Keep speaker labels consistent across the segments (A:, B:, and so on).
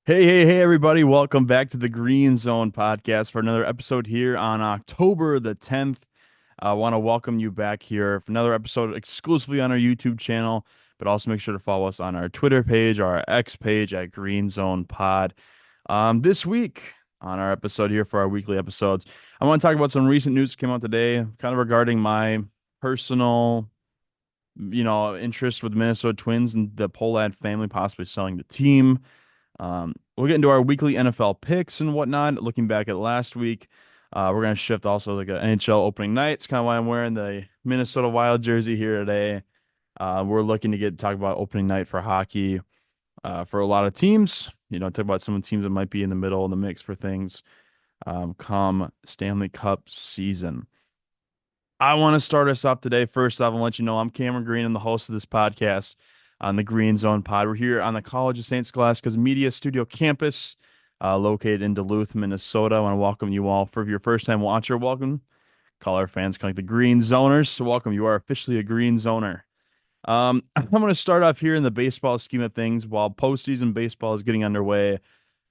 A: Hey, everybody. Welcome back to the Green Zone podcast for another episode here on October the 10th. I want to welcome you back here for another episode exclusively on our YouTube channel, but also make sure to follow us on our Twitter page, our X page at Green Zone Pod. This week on our episode here for our weekly episodes, I want to talk about some recent news that came out today, kind of regarding my personal, interest with Minnesota Twins and the Pohlad family possibly selling the team. We'll get into our weekly NFL picks and whatnot. Looking back at last week, we're gonna shift also like an NHL opening night. It's kind of why I'm wearing the Minnesota Wild jersey here today. We're looking to get talk about opening night for hockey for a lot of teams. Talk about some of the teams that might be in the middle of the mix for things come Stanley Cup season. I want to start us off today. First off, and let you know I'm Cameron Green. I'm the host of this podcast on the Green Zone Pod. We're here on the College of St. Scholastica's Media Studio campus, located in Duluth, Minnesota. I want to welcome you all. For your first time watcher, welcome. Call our fans kind of like the Green Zoners. So welcome. You are officially a Green Zoner. I'm going to start off here in the baseball scheme of things while postseason baseball is getting underway.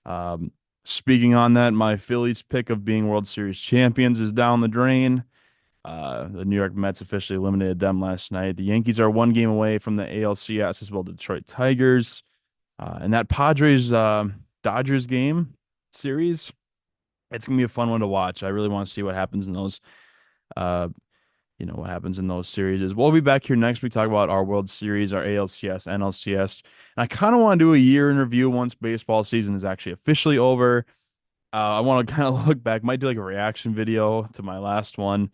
A: Um, Speaking on that, my Phillies pick of being World Series champions is down the drain. The New York Mets officially eliminated them last night. The Yankees are one game away from the ALCS as well, the Detroit Tigers. And that Padres Dodgers game series, it's gonna be a fun one to watch. I really want to see what happens in those. Uh, what happens in those series. We'll be back here next week talk about our World Series, our ALCS, NLCS, and I kind of want to do a year in review once baseball season is actually officially over. I want to kind of look back, might do like a reaction video to my last one,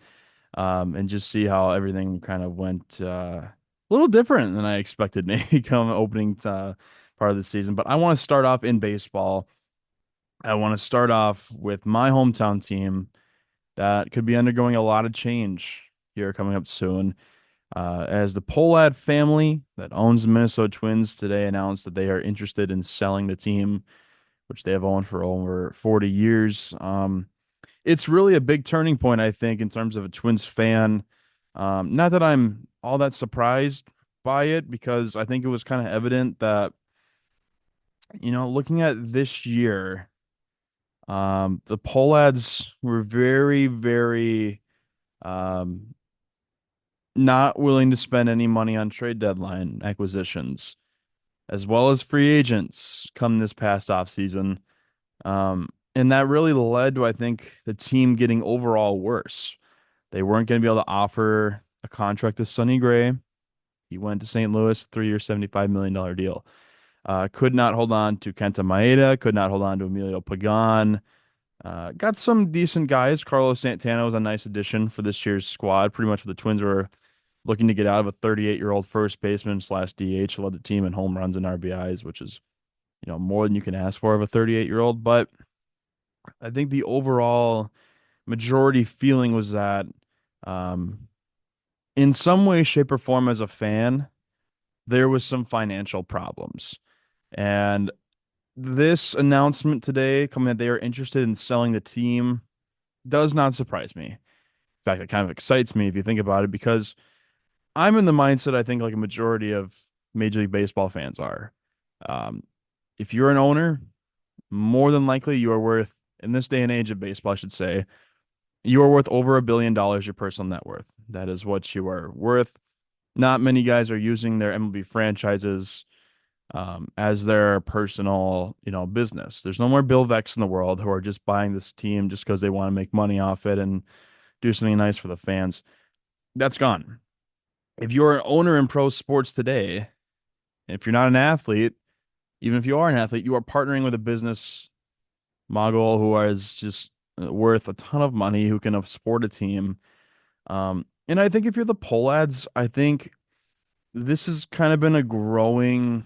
A: and just see how everything kind of went a little different than I expected maybe come opening part of the season. But I want to start off in baseball. I want to start off with my hometown team that could be undergoing a lot of change here coming up soon. As the Pohlad family that owns the Minnesota Twins today announced that they are interested in selling the team, which they have owned for over 40 years. It's really a big turning point, I think, in terms of a Twins fan. Not that I'm all that surprised by it, because I think it was kind of evident that, looking at this year, the Pohlads were very, very um, not willing to spend any money on trade deadline acquisitions, as well as free agents come this past offseason. And that really led to, I think, the team getting overall worse. They weren't going to be able to offer a contract to Sonny Gray. He went to St. Louis, 3 year, $75 million deal. Could not hold on to Kenta Maeda, could not hold on to Emilio Pagan. Got some decent guys. Carlos Santana was a nice addition for this year's squad. Pretty much what the Twins were looking to get out of a 38-year-old first baseman slash DH who led the team in home runs and RBIs, which is, more than you can ask for of a 38-year-old. But I think the overall majority feeling was that, um, in some way, shape, or form, as a fan, there was some financial problems. And this announcement today, coming that they are interested in selling the team, does not surprise me. In fact, it kind of excites me if you think about it, because I'm in the mindset I think like a majority of Major League Baseball fans are. Um, if you're an owner, more than likely you are worth, in this day and age of baseball, I should say, you are worth over $1 billion, your personal net worth. That is what you are worth. Not many guys are using their MLB franchises as their personal, business. There's no more Bill Vex in the world who are just buying this team just because they want to make money off it and do something nice for the fans. That's gone. If you're an owner in pro sports today, if you're not an athlete, even if you are an athlete, you are partnering with a business mogul who is just worth a ton of money, who can support a team. And I think if you're the Pohlads, I think this has kind of been a growing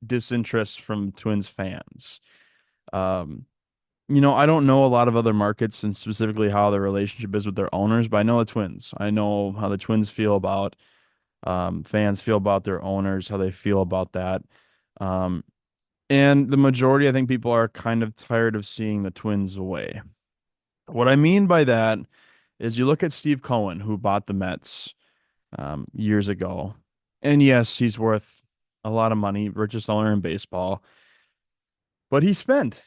A: disinterest from Twins fans. Um, I don't know a lot of other markets and specifically how the relationship is with their owners, but I know the Twins. I know how the Twins feel about fans feel about their owners, how they feel about that. Um, and the majority, I think people are kind of tired of seeing the Twins away. What I mean by that is you look at Steve Cohen, who bought the Mets years ago. And yes, he's worth a lot of money, richest owner in baseball. But he spent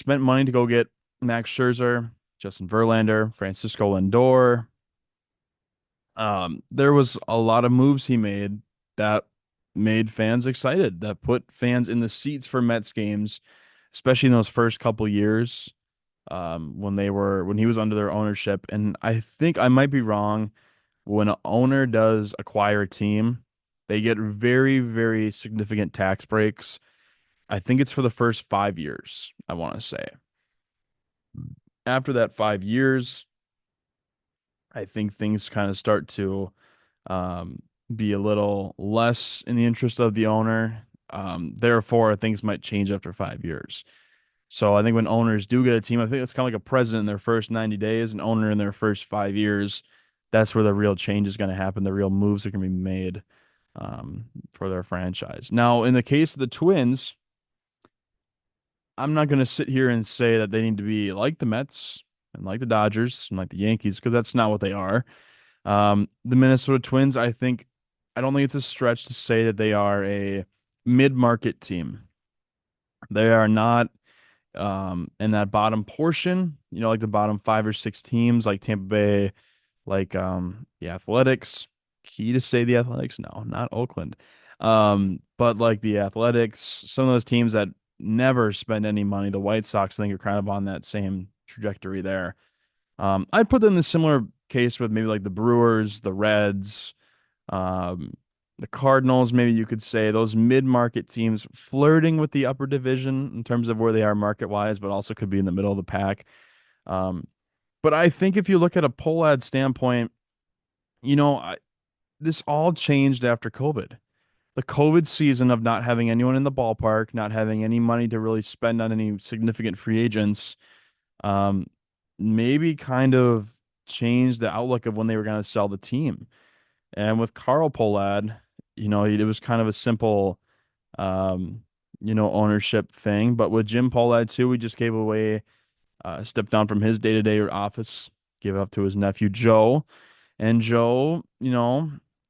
A: money to go get Max Scherzer, Justin Verlander, Francisco Lindor. There was a lot of moves he made that made fans excited, that put fans in the seats for Mets games, especially in those first couple years, when he was under their ownership. And I think I might be wrong. When an owner does acquire a team, they get very, very significant tax breaks. I think it's for the first 5 years, I want to say. After that 5 years, I think things kind of start to be a little less in the interest of the owner. Therefore, things might change after 5 years. So I think when owners do get a team, I think it's kind of like a president in their first 90 days, an owner in their first 5 years. That's where the real change is going to happen. The real moves are going to be made for their franchise. Now, in the case of the Twins, I'm not going to sit here and say that they need to be like the Mets and like the Dodgers and like the Yankees because that's not what they are. The Minnesota Twins, I don't think it's a stretch to say that they are a mid-market team. They are not in that bottom portion, like the bottom 5 or 6 teams like Tampa Bay, like the Athletics. Key to say the Athletics? No, not Oakland. But like the Athletics, some of those teams that never spend any money, the White Sox, I think are kind of on that same trajectory there. I'd put them in a similar case with maybe like the Brewers, the Reds, um, the Cardinals, maybe you could say those mid-market teams flirting with the upper division in terms of where they are market-wise, but also could be in the middle of the pack. Um, but I think if you look at a poll ad standpoint, you know, I, this all changed after COVID. The COVID season of not having anyone in the ballpark, not having any money to really spend on any significant free agents, um, maybe kind of changed the outlook of when they were going to sell the team. And with Carl Pohlad, it was kind of a simple, um, ownership thing. But with Jim Pohlad too, we just gave away, stepped down from his day-to-day office, gave it up to his nephew Joe. And Joe,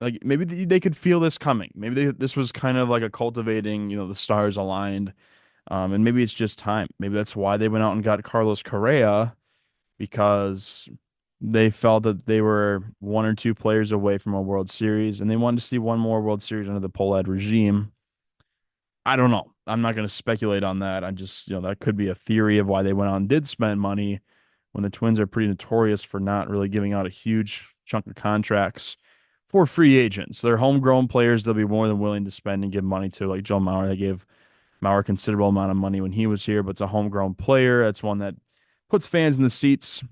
A: like maybe they could feel this coming. Maybe this was kind of like a cultivating, the stars aligned. And maybe it's just time. Maybe that's why they went out and got Carlos Correa because they felt that they were 1 or 2 players away from a World Series, and they wanted to see one more World Series under the Pohlad regime. I don't know. I'm not going to speculate on that. I just, that could be a theory of why they went on and did spend money when the Twins are pretty notorious for not really giving out a huge chunk of contracts for free agents. They're homegrown players they'll be more than willing to spend and give money to, like Joe Mauer. They gave Mauer a considerable amount of money when he was here, but it's a homegrown player. That's one that puts fans in the seats,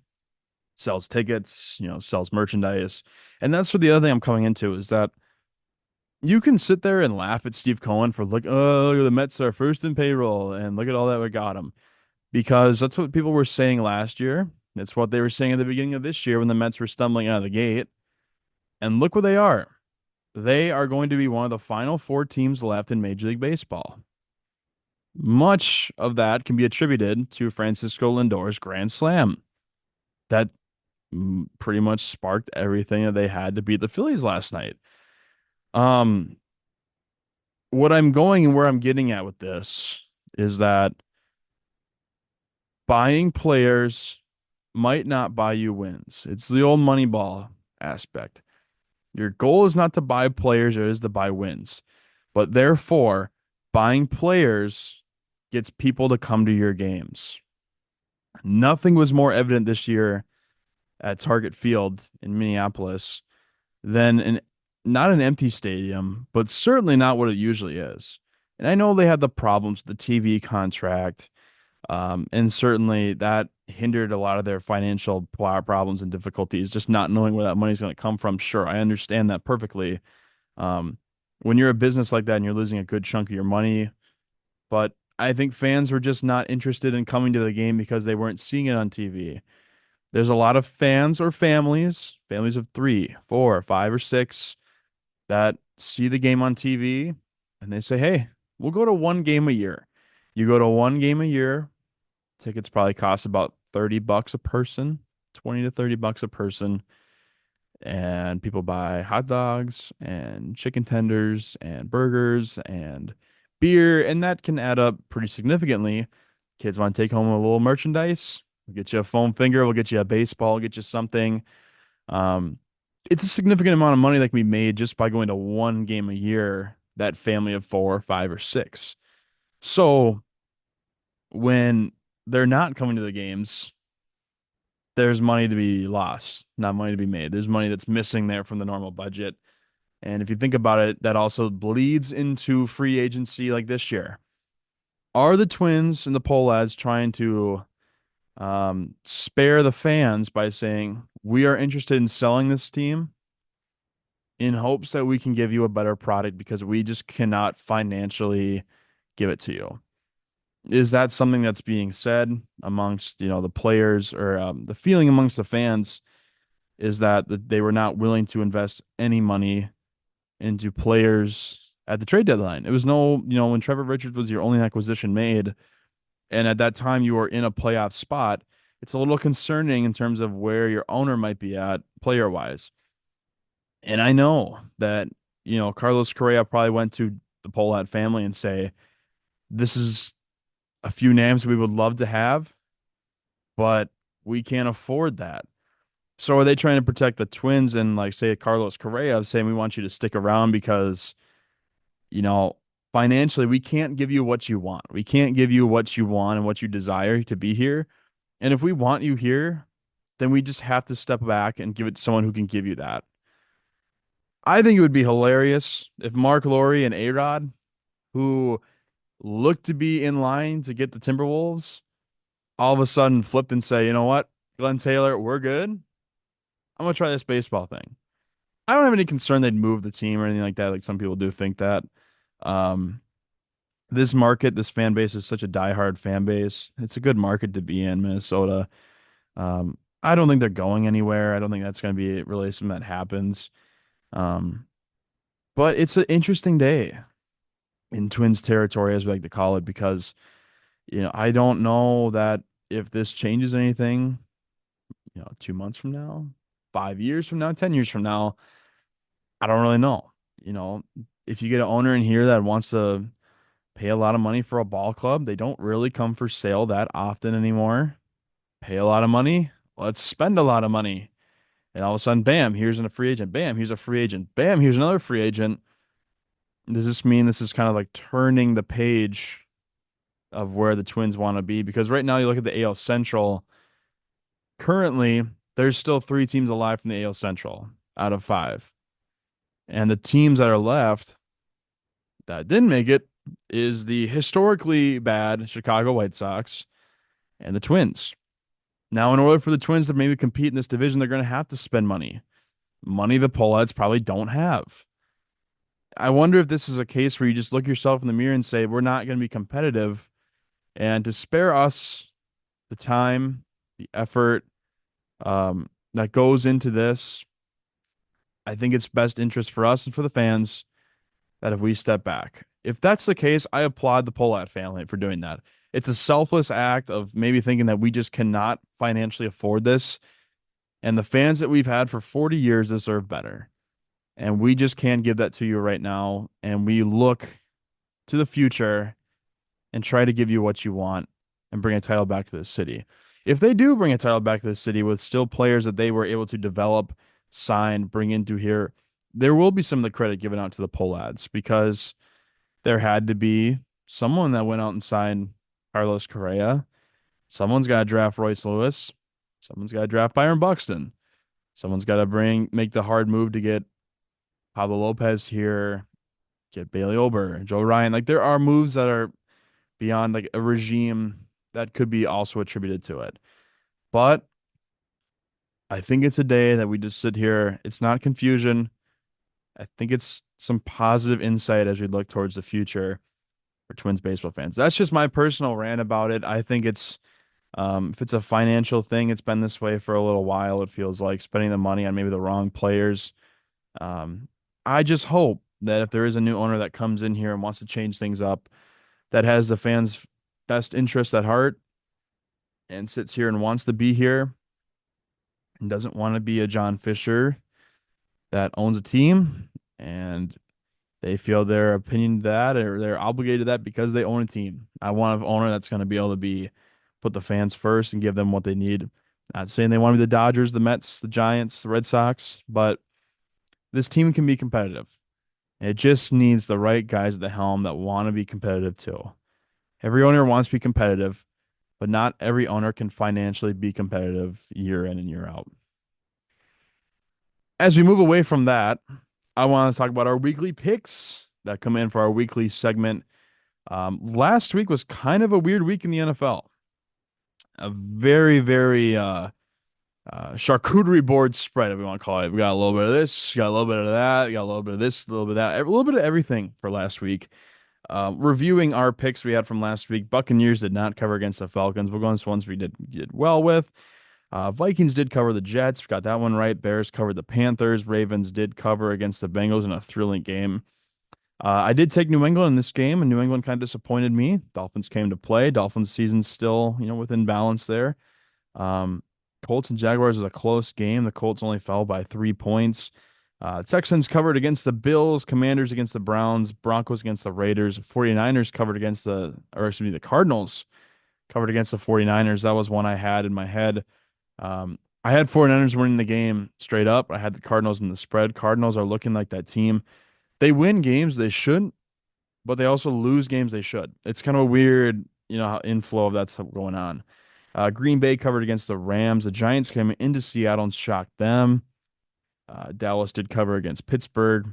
A: sells tickets, sells merchandise. And that's what the other thing I'm coming into is that you can sit there and laugh at Steve Cohen for like, oh, the Mets are first in payroll and look at all that we got them. Because that's what people were saying last year. It's what they were saying at the beginning of this year when the Mets were stumbling out of the gate. And look where they are. They are going to be one of the final 4 teams left in Major League Baseball. Much of that can be attributed to Francisco Lindor's grand slam. That pretty much sparked everything that they had to beat the Phillies last night. Um, what I'm going and where I'm getting at with this is that buying players might not buy you wins. It's the old Moneyball aspect. Your goal is not to buy players, it is to buy wins. But therefore, buying players gets people to come to your games. Nothing was more evident this year at Target Field in Minneapolis than not an empty stadium, but certainly not what it usually is. And I know they had the problems with the TV contract, and certainly that hindered a lot of their financial problems and difficulties, just not knowing where that money's going to come from. Sure, I understand that perfectly. Um, when you're a business like that and you're losing a good chunk of your money, but I think fans were just not interested in coming to the game because they weren't seeing it on TV. There's a lot of fans or families of 3, 4, 5, or 6 that see the game on TV and they say, hey, we'll go to one game a year. You go to one game a year, tickets probably cost about $30 a person, 20 to $30 a person. And people buy hot dogs and chicken tenders and burgers and beer, and that can add up pretty significantly. Kids want to take home a little merchandise. We'll get you a foam finger. We'll get you a baseball. We'll get you something. Um, it's a significant amount of money that can be made just by going to one game a year, that family of four, five, or six. So when they're not coming to the games, there's money to be lost, not money to be made. There's money that's missing there from the normal budget. And if you think about it, that also bleeds into free agency like this year. Are the Twins and the Pohlads trying to spare the fans by saying, we are interested in selling this team in hopes that we can give you a better product because we just cannot financially give it to you? Is that something that's being said amongst, the players, or the feeling amongst the fans is that they were not willing to invest any money into players at the trade deadline? It was no, when Trevor Richards was your only acquisition made, and at that time you were in a playoff spot, it's a little concerning in terms of where your owner might be at player wise. And I know that, Carlos Correa probably went to the Polat family and say, this is a few names we would love to have, but we can't afford that. So are they trying to protect the Twins and, like, say Carlos Correa saying we want you to stick around because, you know, financially we can't give you what you want. We can't give you what you want and what you desire to be here. And if we want you here, then we just have to step back and give it to someone who can give you that. I think it would be hilarious if Mark Lowry and A-Rod, who looked to be in line to get the Timberwolves, all of a sudden flipped and say, you know what, Glenn Taylor, we're good. I'm gonna try this baseball thing. I don't have any concern they'd move the team or anything like that. Like some people do think that. Um, this market, this fan base is such a diehard fan base. It's a good market to be in, Minnesota. I don't think they're going anywhere. I don't think that's going to be really something that happens. Um, but it's an interesting day in Twins territory, as we like to call it, because I don't know that if this changes anything, 2 months from now, 5 years from now, 10 years from now, I don't really know. You know, if you get an owner in here that wants to pay a lot of money for a ball club, they don't really come for sale that often anymore. Pay a lot of money, let's spend a lot of money. And all of a sudden, bam, here's a free agent. Bam, here's a free agent. Bam, here's another free agent. Does this mean this is kind of like turning the page of where the Twins want to be? Because right now, you look at the AL Central, currently, there's still three teams alive from the AL Central out of five. And the teams that are left that didn't make it is the historically bad Chicago White Sox and the Twins. Now, in order for the Twins to maybe compete in this division, they're going to have to spend money. Money the Pohlads probably don't have. I wonder if this is a case where you just look yourself in the mirror and say, we're not going to be competitive. And to spare us the time, the effort that goes into this, I think it's best interest for us and for the fans that if we step back. If that's the case, I applaud the Polat family for doing that. It's a selfless act of maybe thinking that we just cannot financially afford this. And the fans that we've had for 40 years deserve better. And we just can't give that to you right now. And we look to the future and try to give you what you want and bring a title back to the city. If they do bring a title back to the city with still players that they were able to develop, sign, bring into here, there will be some of the credit given out to the Pohlads because there had to be someone that went out and signed Carlos Correa. Someone's got to draft Royce Lewis. Someone's got to draft Byron Buxton. Someone's got to make the hard move to get Pablo Lopez here, get Bailey Ober, Joe Ryan. Like there are moves that are beyond like a regime that could be also attributed to it. But I think it's a day that we just sit here. It's not confusion. I think it's some positive insight as we look towards the future for Twins baseball fans. That's just my personal rant about it. I think it's if it's a financial thing, it's been this way for a little while. It feels like spending the money on maybe the wrong players. Um, I just hope that if there is a new owner that comes in here and wants to change things up, that has the fans' best interests at heart and sits here and wants to be here and doesn't want to be a John Fisher that owns a team and They feel their opinion to that or they're obligated to that because they own a team. I want an owner that's going to be able to be put the fans first and give them what they need. Not saying they want to be the Dodgers, the Mets, the Giants, the Red Sox, but this team can be competitive. It just needs the right guys at the helm that want to be competitive too. Every owner wants to be competitive, but not every owner can financially be competitive year in and year out. As we move away from that, I want to talk about our weekly picks that come in for our weekly segment. Last week was kind of a weird week in the NFL. A very, very charcuterie board spread, if we want to call it. We got a little bit of this, got a little bit of that, got a little bit of this, a little bit of that, a little bit of everything for last week. Reviewing our picks we had from last week, Buccaneers did not cover against the Falcons. We'll go into ones we did well with. Vikings did cover the Jets. We got that one right. Bears covered the Panthers. Ravens did cover against the Bengals in a thrilling game. I did take New England in this game, and New England kind of disappointed me. Dolphins came to play. Dolphins season still, within balance there. Um, Colts and Jaguars is a close game. The Colts only fell by 3 points. Texans covered against the Bills, Commanders against the Browns, Broncos against the Raiders, 49ers covered against the Cardinals covered against the 49ers. That was one I had in my head. I had 49ers winning the game straight up. I had the Cardinals in the spread. Cardinals are looking like that team. They win games they shouldn't, but they also lose games they should. It's kind of a weird, inflow of that stuff going on. Green Bay covered against the Rams. The Giants came into Seattle and shocked them. Dallas did cover against Pittsburgh,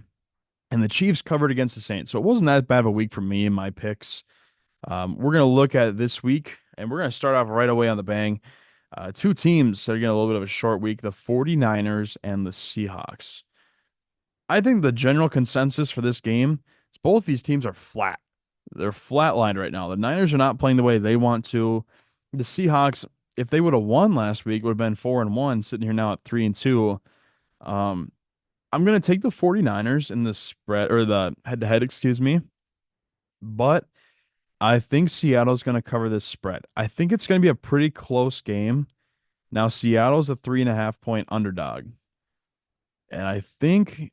A: and the Chiefs covered against the Saints. So it wasn't that bad of a week for me in my picks. We're going to look at this week, and we're going to start off right away on the bang. Two teams that are getting a little bit of a short week, the 49ers and the Seahawks. I think the general consensus for this game is both these teams are flat. They're flatlined right now. The Niners are not playing the way they want to. The Seahawks, if they would have won last week, would have been 4-1, sitting here now at 3-2. Um, I'm gonna take the 49ers in the spread or the head-to-head, excuse me. But I think Seattle's gonna cover this spread. I think it's gonna be a pretty close game. Now, Seattle's a 3.5 point underdog. And I think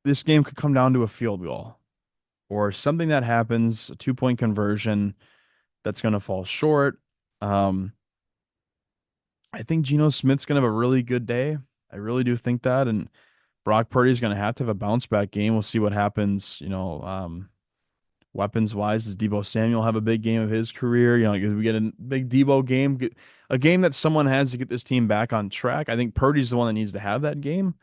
A: this game could come down to a field goal or something that happens, a 2 point conversion that's going to fall short. Um, I think Geno Smith's going to have a really good day. I really do think that. And Brock Purdy's going to have a bounce back game. We'll see what happens, weapons wise. Does Debo Samuel have a big game of his career? If we get a big Debo game, a game that someone has to get this team back on track. I think Purdy's the one that needs to have that game.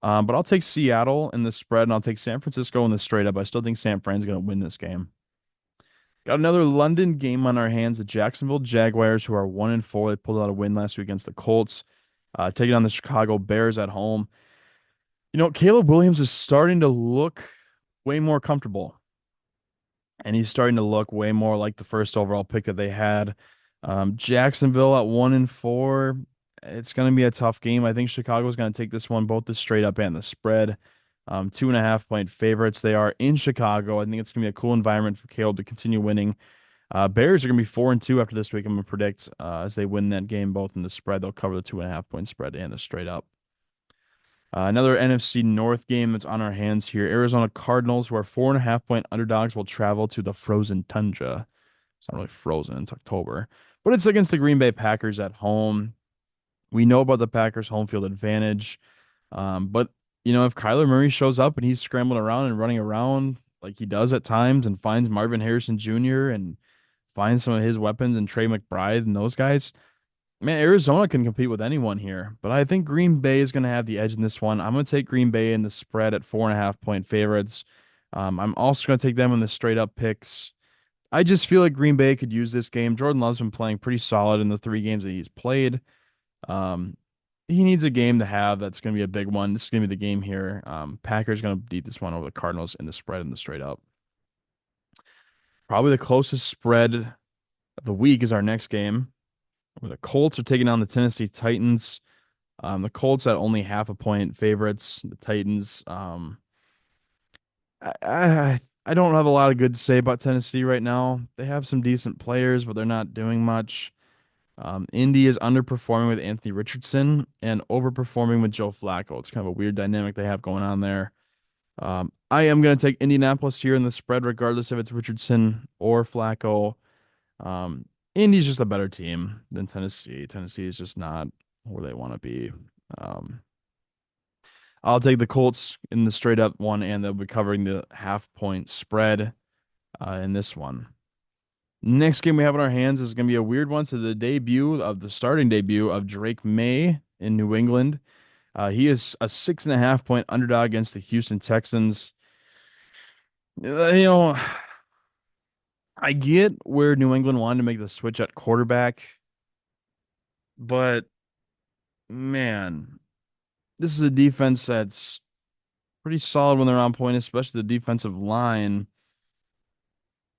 A: But I'll take Seattle in the spread, and I'll take San Francisco in the straight up. I still think San Fran's going to win this game. Got another London game on our hands. The Jacksonville Jaguars, who are 1-4, they pulled out a win last week against the Colts, taking on the Chicago Bears at home. Caleb Williams is starting to look way more comfortable, and he's starting to look way more like the first overall pick that they had. Jacksonville at 1-4. It's going to be a tough game. I think Chicago's going to take this one, both the straight up and the spread. 2.5 point favorites. They are in Chicago. I think it's going to be a cool environment for Caleb to continue winning. Bears are going to be 4-2 after this week. I'm going to predict as they win that game, both in the spread. They'll cover the 2.5 point spread and the straight up. Another NFC North game that's on our hands here. Arizona Cardinals, who are 4.5 point underdogs, will travel to the frozen tundra. It's not really frozen. It's October, but it's against the Green Bay Packers at home. We know about the Packers' home field advantage. But if Kyler Murray shows up and he's scrambling around and running around like he does at times and finds Marvin Harrison Jr. and finds some of his weapons and Trey McBride and those guys, man, Arizona can compete with anyone here. But I think Green Bay is going to have the edge in this one. I'm going to take Green Bay in the spread at 4.5 point favorites. I'm also going to take them in the straight up picks. I just feel like Green Bay could use this game. Jordan Love's been playing pretty solid in the 3 games that he's played. Um, he needs a game to have that's going to be a big one. This is going to be the game here. Packers going to beat this one over the Cardinals in the spread and the straight up. Probably the closest spread of the week is our next game, where the Colts are taking on the Tennessee Titans. The Colts at only 0.5 point favorites. The Titans, I don't have a lot of good to say about Tennessee right now. They have some decent players, but they're not doing much. Indy is underperforming with Anthony Richardson and overperforming with Joe Flacco. It's kind of a weird dynamic they have going on there. I am going to take Indianapolis here in the spread, regardless if it's Richardson or Flacco. Um, Indy's just a better team than Tennessee. Tennessee is just not where they want to be. Um, I'll take the Colts in the straight up one, and they'll be covering the 0.5 point spread in this one. Next game we have in our hands is going to be a weird one. So the starting debut of Drake May in New England. He is a 6.5 point underdog against the Houston Texans. You know, I get where New England wanted to make the switch at quarterback, but man, this is a defense that's pretty solid when they're on point, especially the defensive line.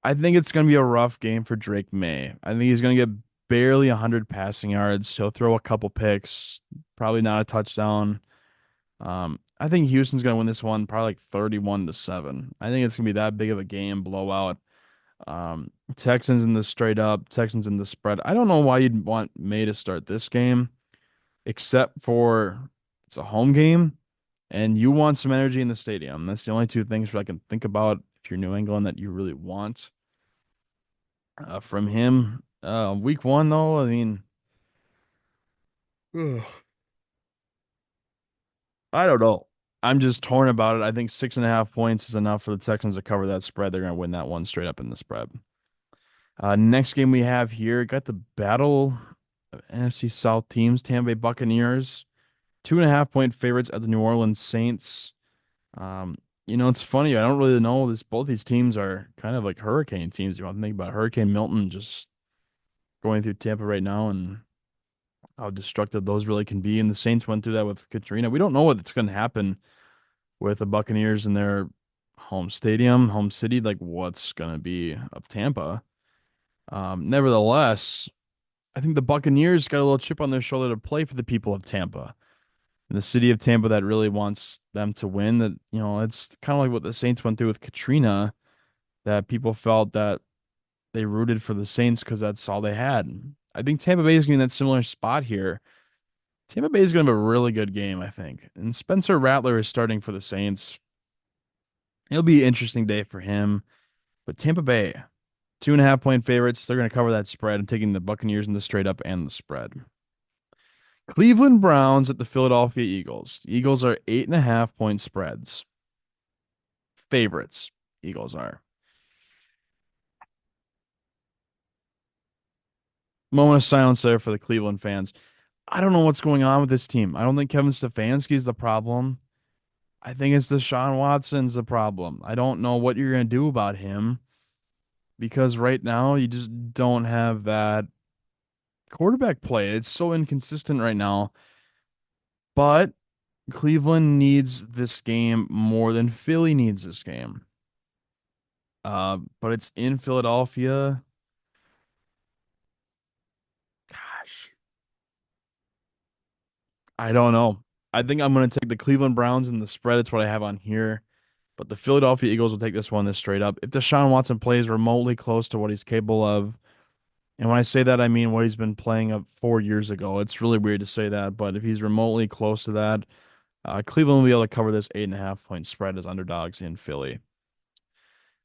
A: I think it's going to be a rough game for Drake May. I think he's going to get barely 100 passing yards. He'll throw a couple picks, probably not a touchdown. I think Houston's going to win this one probably like 31-7. I think it's going to be that big of a game blowout. Texans in the straight up, Texans in the spread. I don't know why you'd want May to start this game, except for it's a home game and you want some energy in the stadium. That's the only two things I can think about if you're New England that you really want from him. Week one though, I mean, ugh, I don't know. I'm just torn about it. I think 6.5 points is enough for the Texans to cover that spread. They're going to win that one straight up in the spread. Next game we have here, got the battle of NFC South teams, Tampa Bay Buccaneers, 2.5 point favorites at the New Orleans Saints. Um, it's funny. I don't really know this. Both these teams are kind of like hurricane teams. You want to think about Hurricane Milton just going through Tampa right now and how destructive those really can be. And the Saints went through that with Katrina. We don't know what's going to happen with the Buccaneers in their home stadium, home city. Like what's going to be of Tampa. Nevertheless, I think the Buccaneers got a little chip on their shoulder to play for the people of Tampa. And the city of Tampa that really wants them to win. That, it's kind of like what the Saints went through with Katrina, that people felt that they rooted for the Saints because that's all they had. I think Tampa Bay is getting that similar spot here. Tampa Bay is going to have a really good game, I think. And Spencer Rattler is starting for the Saints. It'll be an interesting day for him. But Tampa Bay, 2.5 point favorites. They're going to cover that spread. I'm taking the Buccaneers in the straight up and the spread. Cleveland Browns at the Philadelphia Eagles. The Eagles are 8.5 point spreads. Favorites, Eagles are. Moment of silence there for the Cleveland fans. I don't know what's going on with this team. I don't think Kevin Stefanski is the problem. I think it's Deshaun Watson's the problem. I don't know what you're going to do about him because right now you just don't have that quarterback play. It's so inconsistent right now. But Cleveland needs this game more than Philly needs this game. But it's in Philadelphia. Gosh, I don't know. I think I'm going to take the Cleveland Browns in the spread. It's what I have on here. But the Philadelphia Eagles will take this one this straight up. If Deshaun Watson plays remotely close to what he's capable of, and when I say that, I mean what he's been playing up 4 years ago. It's really weird to say that, but if he's remotely close to that, Cleveland will be able to cover this 8.5 point spread as underdogs in Philly.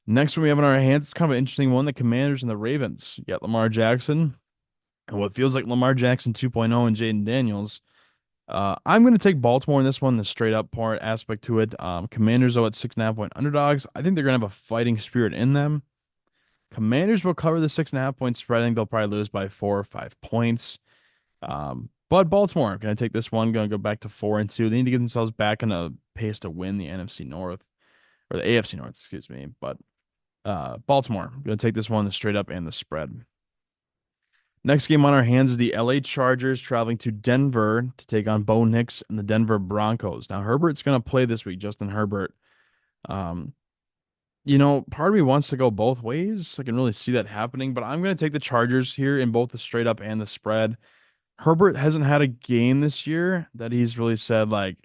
A: Next one we have in our hands, it's kind of an interesting one, the Commanders and the Ravens. You got Lamar Jackson and what feels like Lamar Jackson 2.0 and Jaden Daniels. I'm going to take Baltimore in this one, the straight up part aspect to it. Commanders, though, at 6.5 point underdogs. I think they're going to have a fighting spirit in them. Commanders will cover the 6.5 point spread. I think they'll probably lose by 4 or 5 points. But Baltimore, going to take this one, going to go back to 4-2. They need to get themselves back in a pace to win the NFC North or the AFC North, excuse me. But Baltimore, going to take this one, the straight up and the spread. Next game on our hands is the LA Chargers traveling to Denver to take on Bo Nix and the Denver Broncos. Now, Herbert's going to play this week, Justin Herbert. Um, part of me wants to go both ways. I can really see that happening, but I'm going to take the Chargers here in both the straight up and the spread. Herbert hasn't had a game this year that he's really said, like,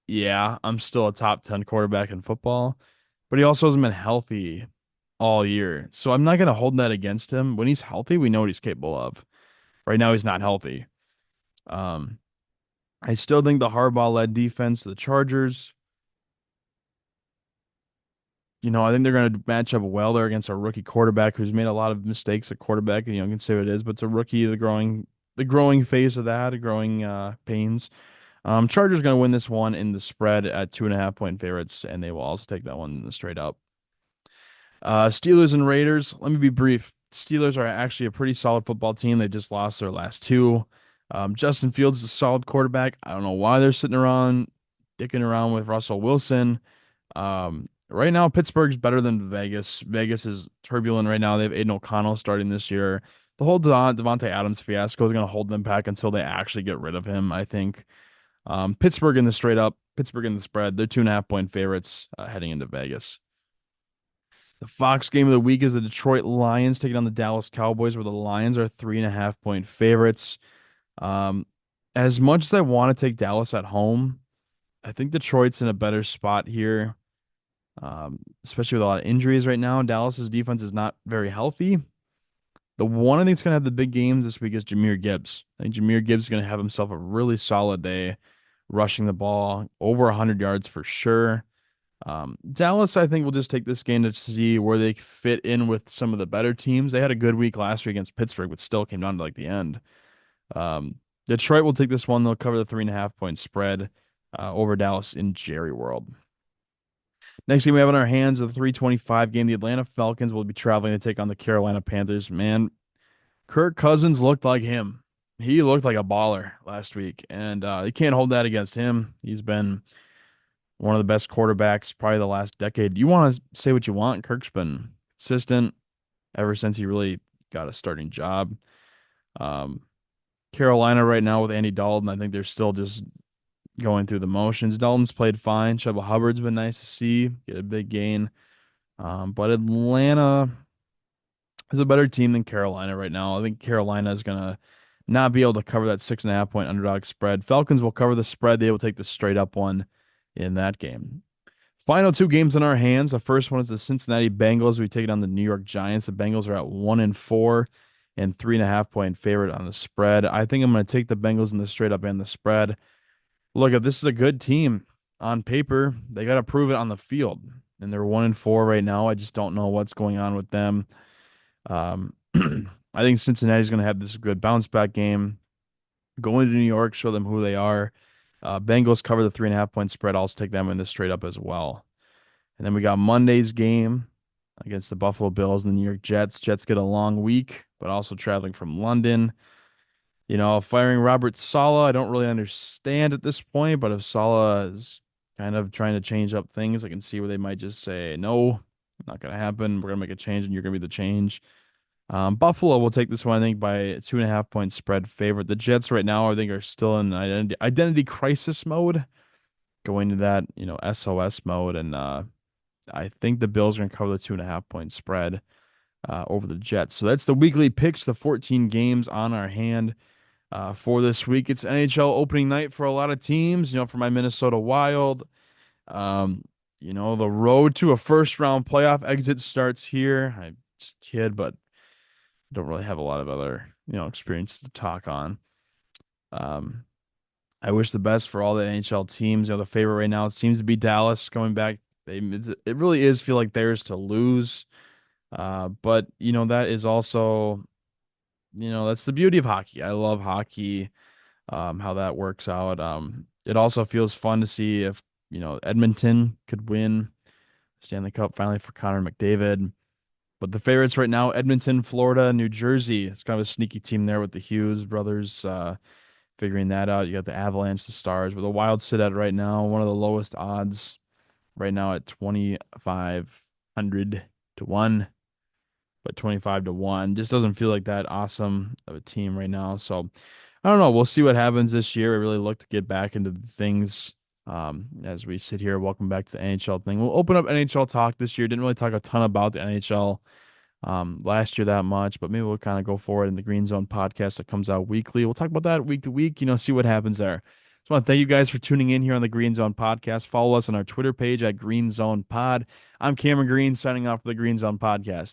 A: yeah, I'm still a top 10 quarterback in football, but he also hasn't been healthy all year. So I'm not going to hold that against him. When he's healthy, we know what he's capable of. Right now, he's not healthy. Um, I still think the Harbaugh-led defense, the Chargers, I think they're going to match up well there against a rookie quarterback who's made a lot of mistakes at quarterback. Consider it is, but it's a rookie, the growing phase of that, the growing pains. Chargers going to win this one in the spread at 2.5 point favorites, and they will also take that one straight up. Steelers and Raiders. Let me be brief. Steelers are actually a pretty solid football team. They just lost their last two. Justin Fields is a solid quarterback. I don't know why they're sitting around, dicking around with Russell Wilson. Right now, Pittsburgh's better than Vegas. Vegas is turbulent right now. They have Aiden O'Connell starting this year. The whole Devontae Adams fiasco is going to hold them back until they actually get rid of him, I think. Pittsburgh in the straight up, Pittsburgh in the spread. They're 2.5 point favorites heading into Vegas. The Fox game of the week is the Detroit Lions taking on the Dallas Cowboys, where the Lions are 3.5 point favorites. Um, as much as I want to take Dallas at home, I think Detroit's in a better spot here, especially with a lot of injuries right now. Dallas's defense is not very healthy. The one I think is going to have the big games this week is Jahmyr Gibbs. I think Jahmyr Gibbs is going to have himself a really solid day rushing the ball, over 100 yards for sure. Dallas, I think, will just take this game to see where they fit in with some of the better teams. They had a good week last week against Pittsburgh, but still came down to like the end. Um, Detroit will take this one. They'll cover the 3.5 point spread over Dallas in Jerry World. Next game we have on our hands, the 325 game. The Atlanta Falcons will be traveling to take on the Carolina Panthers. Man, Kirk Cousins looked like him. He looked like a baller last week, and you can't hold that against him. He's been one of the best quarterbacks probably the last decade. You want to say what you want. Kirk's been consistent ever since he really got a starting job. Um, Carolina right now with Andy Dalton, I think they're still just going through the motions. Dalton's played fine. Chuba Hubbard's been nice to see get a big gain. But Atlanta is a better team than Carolina right now. I think Carolina is gonna not be able to cover that 6.5 point underdog spread. Falcons will cover the spread. They will take the straight up one in that game. Final two games in our hands. The first one is the Cincinnati Bengals. We take it on the New York Giants. The Bengals are at 1-4 and 3.5 point favorite on the spread. I think I'm going to take the Bengals in the straight up and the spread. Look, if this is a good team on paper, they got to prove it on the field. And they're 1-4 right now. I just don't know what's going on with them. I think Cincinnati's going to have this good bounce back game. Go into New York, show them who they are. Bengals cover the 3.5 point spread. I'll also take them in this straight up as well. And then we got Monday's game against the Buffalo Bills and the New York Jets. Jets get a long week, but also traveling from London. Firing Robert Saleh, I don't really understand at this point, but if Saleh is kind of trying to change up things, I can see where they might just say, no, not going to happen. We're going to make a change, and you're going to be the change. Buffalo will take this one, I think, by a 2.5 point spread favorite. The Jets right now, I think, are still in identity crisis mode, going to that, SOS mode. And I think the Bills are going to cover the 2.5 point spread over the Jets. So that's the weekly picks, the 14 games on our hand for this week. It's NHL opening night for a lot of teams, for my Minnesota Wild. The road to a first round playoff exit starts here. I just kid, but don't really have a lot of other, experiences to talk on. I wish the best for all the NHL teams. The favorite right now, it seems to be Dallas coming back. It really is feel like theirs to lose. But that is also, that's the beauty of hockey. I love hockey, how that works out. It also feels fun to see if, Edmonton could win Stanley Cup finally for Connor McDavid. But the favorites right now, Edmonton, Florida, New Jersey. It's kind of a sneaky team there with the Hughes brothers figuring that out. You got the Avalanche, the Stars, but the Wild sit at right now, one of the lowest odds right now at 2,500 to 1, but 25 to 1 just doesn't feel like that awesome of a team right now. So I don't know. We'll see what happens this year. I really look to get back into things as we sit here. Welcome back to the NHL thing. We'll open up NHL talk this year. Didn't really talk a ton about the NHL last year that much, but maybe we'll kind of go forward in the Green Zone podcast that comes out weekly. We'll talk about that week to week, see what happens there. Just want to thank you guys for tuning in here on the Green Zone podcast. Follow us on our Twitter page at Green Zone Pod. I'm Cameron Green signing off for the Green Zone podcast.